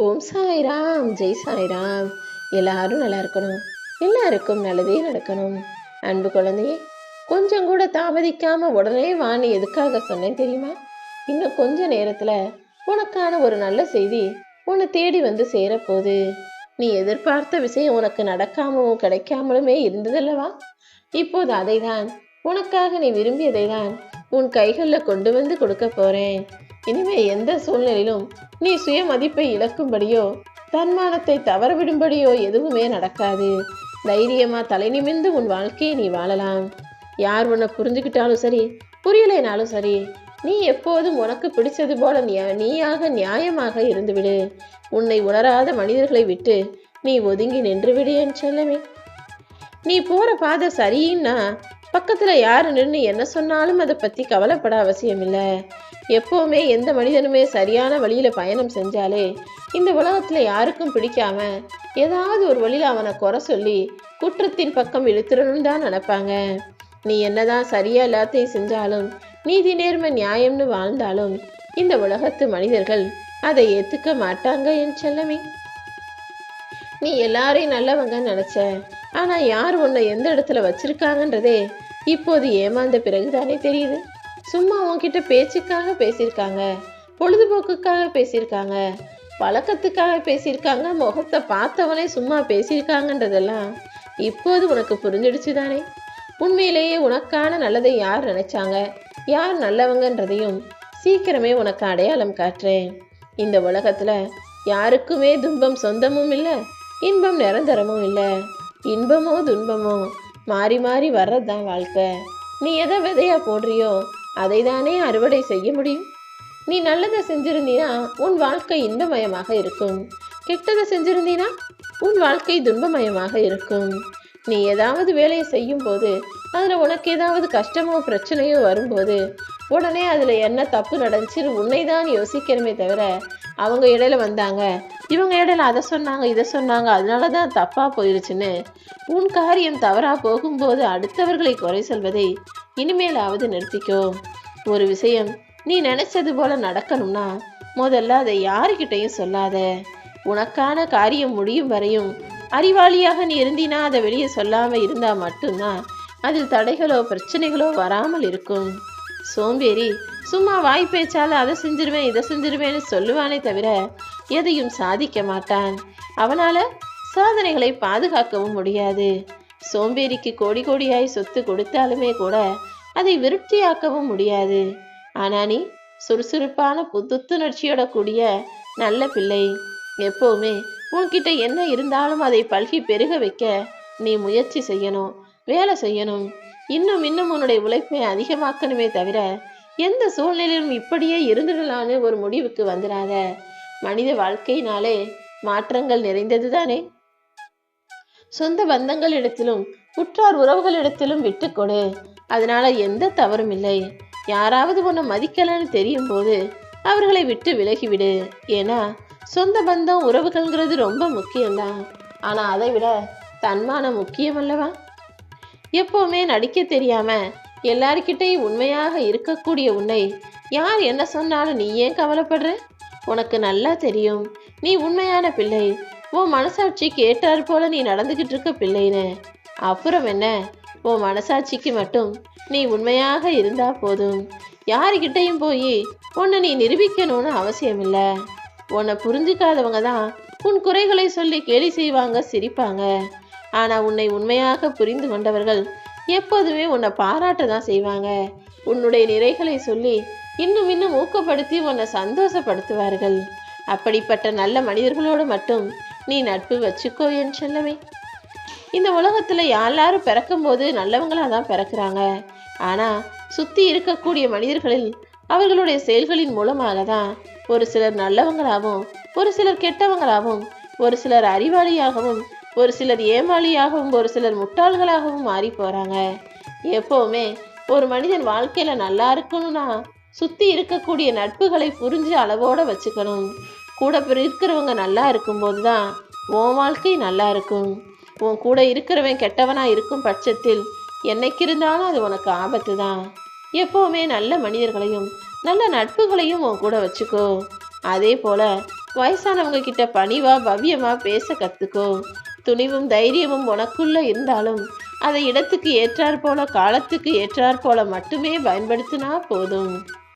ஓம் சாய்ராம், ஜெய் சாய்ராம். எல்லாரும் நல்லா இருக்கணும், எல்லாருக்கும் நல்லதே நடக்கணும். அன்பு குழந்தையே, கொஞ்சம் கூட தாமதிக்காம உடனே வான்னு எதுக்காக சொன்னேன் தெரியுமா? இன்னும் கொஞ்ச நேரத்துல உனக்கான ஒரு நல்ல செய்தி உன்னை தேடி வந்து சேரப்போகுது. நீ எதிர்பார்த்த விஷயம் உனக்கு நடக்காமலும் கிடைக்காமலுமே இருந்ததல்லவா? இப்போது அதைதான், உனக்காக நீ விரும்பியதை தான் உன் கைகளில் கொண்டு வந்து கொடுக்க போறேன். இனிமே எந்த சூழ்நிலையிலும் நீ சுய மதிப்பை இழக்கும்படியோ தன்மானத்தை தவறவிடும்படியோ எதுவுமே நடக்காது. தைரியமா தலை நிமிர்ந்து உன் வாழ்க்கையை நீ வாழலாம். யார் உன்னை புரிஞ்சுக்கிட்டாலும் சரி, புரியலைனாலும் சரி, நீ எப்போதும் உனக்கு பிடிச்சது போல நீயாக நியாயமாக இருந்துவிடு. உன்னை உணராத மனிதர்களை விட்டு நீ ஒதுங்கி நின்று விடு என் செல்லமே. நீ போற பாதை சரின்னா பக்கத்துல யாரு நின்று என்ன சொன்னாலும் அதை பத்தி கவலைப்பட அவசியம் இல்லை. எப்பவுமே எந்த மனிதனுமே சரியான வழியில பயணம் செஞ்சாலே இந்த உலகத்துல யாருக்கும் பிடிக்காம ஏதாவது ஒரு வழியில அவனை குறை சொல்லி குற்றத்தின் பக்கம் இழுத்துறணும் தான் நினைப்பாங்க. நீ என்னதான் சரியா எல்லாத்தையும் செஞ்சாலும், நீதி நேர்மை நியாயம்னு வாழ்ந்தாலும் இந்த உலகத்து மனிதர்கள் அதை ஏத்துக்க மாட்டாங்க என் செல்லமே. நீ எல்லாரையும் நல்லவங்கன்னு நினைச்ச, ஆனா யார் உன்னை எந்த இடத்துல வச்சிருக்காங்கன்றதே இப்போது ஏமாந்த பிறகுதானே தெரியுது. சும்மா உன்கிட்ட பேச்சுக்காக பேசியிருக்காங்க, பொழுதுபோக்குக்காக பேசியிருக்காங்க, பழக்கத்துக்காக பேசியிருக்காங்க, முகத்தை பார்த்தவனே சும்மா பேசியிருக்காங்கன்றதெல்லாம் இப்போது உனக்கு புரிஞ்சிடுச்சு தானே. உண்மையிலேயே உனக்கான நல்லதை யார் நினைச்சாங்க, யார் நல்லவங்கன்றதையும் சீக்கிரமே உனக்கு அடையாளம் காட்டுறேன். இந்த உலகத்துல யாருக்குமே துன்பம் சொந்தமும் இல்லை, இன்பம் நிரந்தரமும் இல்லை. இன்பமோ துன்பமோ மாறி மாறி வர்றதுதான் வாழ்க்கை. நீ எதை விதையா போடுறியோ அதை தானே அறுவடை செய்ய முடியும். நீ நல்லதை செஞ்சிருந்தீனா உன் வாழ்க்கை இன்பமயமாக இருக்கும். கெட்டதை செஞ்சிருந்தீனா உன் வாழ்க்கை துன்பமயமாக இருக்கும். நீ ஏதாவது வேலையை செய்யும் போது அதில் உனக்கு ஏதாவது கஷ்டமோ பிரச்சனையோ வரும்போது உடனே அதில் என்ன தப்பு நடந்துச்சுன்னு உன்னை தான் யோசிக்கிறமே தவிர, அவங்க இடையில வந்தாங்க, இவங்க இடையில அதை சொன்னாங்க, இதை சொன்னாங்க, அதனால தான் தப்பாக போயிருச்சுன்னு உன் காரியம் தவறாக போகும்போது அடுத்தவர்களை குறை சொல்வதை இனிமேலாவது நிறுத்திக்கோ. ஒரு விஷயம் நீ நினைச்சது போல நடக்கணும்னா முதல்ல அதை யாருக்கிட்டையும் சொல்லாத. உனக்கான காரியம் முடியும் வரையும் அறிவாளியாக நீ இருந்தினா அதை வெளியே சொல்லாம இருந்தா மட்டும்தான் அதில் தடைகளோ பிரச்சனைகளோ வராமல் இருக்கும். சோம்பேறி சும்மா வாய் பேச்சால அதை செஞ்சிருவேன் இதை செஞ்சிருவேன்னு சொல்லுவானே தவிர எதையும் சாதிக்க மாட்டான். அவனால சாதனைகளை பாதுகாக்கவும் முடியாது. சோம்பேறிக்கு கோடி கோடியாய் சொத்து கொடுத்தாலுமே கூட அதை விருத்தியாக்கவும் முடியாது. ஆனா நீ சுறுசுறுப்பான புத்துணர்ச்சியோட கூடிய நல்ல பிள்ளை. எப்பவுமே உன்கிட்ட என்ன இருந்தாலும் அதை பல்கி பெருக வைக்க நீ முயற்சி செய்யணும், வேலை செய்யணும். இன்னும் இன்னும் உன்னுடைய உழைப்பை அதிகமாக்கணுமே தவிர எந்த சூழ்நிலையிலும் இப்படியே இருந்துடலான்னு ஒரு முடிவுக்கு வந்துடாத. மனித வாழ்க்கையினாலே மாற்றங்கள் நிறைந்தது தானே. சொந்த பந்தங்களிடத்திலும் உற்றார் உறவுகளிடத்திலும் விட்டு கொடு. அதனால எந்த தவறும் இல்லை. யாராவது உன்னை மதிக்கலன்னு தெரியும் போது அவர்களை விட்டு விலகிவிடு. ஏன்னா சொந்த பந்தம் உறவுகள்ங்கிறது ரொம்ப முக்கியம்தான். ஆனா அதை விட தன்மானம் முக்கியம் அல்லவா? எப்பவுமே நடிக்க தெரியாம எல்லார்கிட்டையும் உண்மையாக இருக்கக்கூடிய உன்னை யார் என்ன சொன்னாலும் நீ ஏன் கவலைப்படுற? உனக்கு நல்லா தெரியும் நீ உண்மையான பிள்ளை. உன் மனசாட்சி கேட்டார் போல நீ நடந்துகிட்டு இருக்க பிள்ளைன்னு. அப்புறம் என்ன, உன் மனசாட்சிக்கு மட்டும் நீ உண்மையாக இருந்தா போதும். யாருக்கிட்டையும் போய் உன்னை நீ நிரூபிக்கணும்னு அவசியம் இல்லை. உன்னை புரிஞ்சுக்காதவங்க தான் உன் குறைகளை சொல்லி கேலி செய்வாங்க, சிரிப்பாங்க. ஆனா உன்னை உண்மையாக புரிந்து கொண்டவர்கள் எப்போதுமே உன்னை பாராட்ட தான் செய்வாங்க. உன்னுடைய நிறைகளை சொல்லி இன்னும் இன்னும் ஊக்கப்படுத்தி உன்னை சந்தோஷப்படுத்துவார்கள். அப்படிப்பட்ட நல்ல மனிதர்களோடு மட்டும் நீ நட்பு வச்சுக்கோ என் செல்லமே. இந்த உலகத்துல எல்லாரும் பிறக்கும் போது நல்லவங்களாக தான் பிறக்கிறாங்க. ஆனா சுத்தி இருக்கக்கூடிய மனிதர்களில் அவர்களுடைய செயல்களின் மூலமாக தான் ஒரு சிலர் நல்லவங்களாகவும் ஒரு சிலர் கெட்டவங்களாகவும், ஒரு சிலர் அறிவாளியாகவும் ஒரு சிலர் ஏமாளியாகவும் ஒரு சிலர் முட்டாள்களாகவும் மாறி போறாங்க. எப்பவுமே ஒரு மனிதன் வாழ்க்கையில நல்லா இருக்கணும்னா சுத்தி இருக்கக்கூடிய நட்புகளை புரிஞ்சு அளவோட வச்சுக்கணும். கூட இருக்கிறவங்க நல்லா இருக்கும்போது தான் உன் வாழ்க்கை நல்லா இருக்கும். உன் கூட இருக்கிறவன் கெட்டவனா இருக்கும் பட்சத்தில் என்னைக்கு இருந்தாலும் அது உனக்கு ஆபத்து தான். எப்பவுமே நல்ல மனிதர்களையும் நல்ல நட்புகளையும் உன் கூட வச்சுக்கோ. அதே போல வயசானவங்க கிட்ட பணிவா பவ்யமா பேச கத்துக்கோ. துணிவும் தைரியமும் உனக்குள்ள இருந்தாலும் அதை இடத்துக்கு ஏற்றாற் போல காலத்துக்கு ஏற்றாற் போல மட்டுமே பயன்படுத்தினா போதும்.